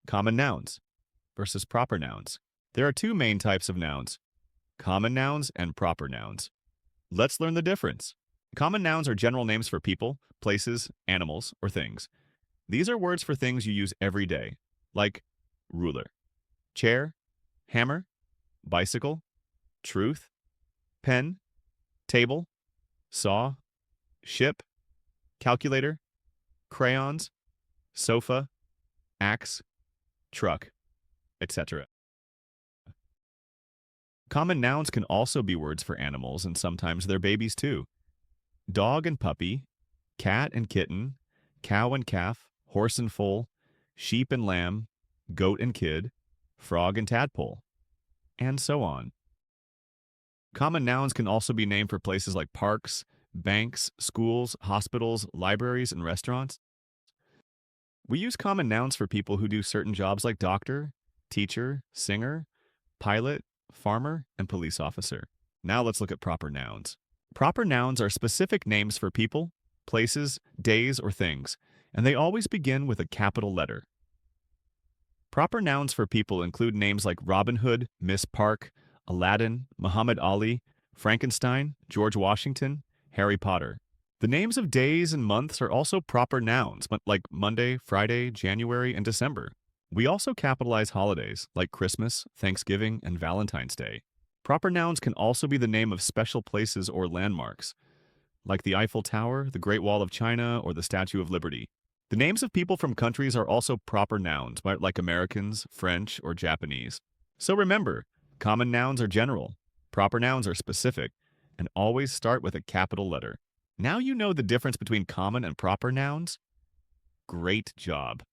Common nouns versus proper nouns. There are two main types of nouns, common nouns and proper nouns. Let's learn the difference. Common nouns are general names for people, places, animals, or things. These are words for things you use every day, like ruler, chair, hammer, bicycle, truth, pen, table, saw, ship, calculator, crayons, sofa, axe, truck, etc. Common nouns can also be words for animals and sometimes their babies too. Dog and puppy, cat and kitten, cow and calf, horse and foal, sheep and lamb, goat and kid, frog and tadpole, and so on. Common nouns can also be named for places like parks, banks, schools, hospitals, libraries, and restaurants. We use common nouns for people who do certain jobs like doctor, teacher, singer, pilot, farmer, and police officer. Now let's look at proper nouns. Proper nouns are specific names for people, places, days, or things, and they always begin with a capital letter. Proper nouns for people include names like Robin Hood, Miss Park, Aladdin, Muhammad Ali, Frankenstein, George Washington, Harry Potter. The names of days and months are also proper nouns, like Monday, Friday, January, and December. We also capitalize holidays like Christmas, Thanksgiving, and Valentine's Day. Proper nouns can also be the name of special places or landmarks, like the Eiffel Tower, the Great Wall of China, or the Statue of Liberty. The names of people from countries are also proper nouns, like Americans, French, or Japanese. So remember, common nouns are general, proper nouns are specific, and always start with a capital letter. Now you know the difference between common and proper nouns? Great job!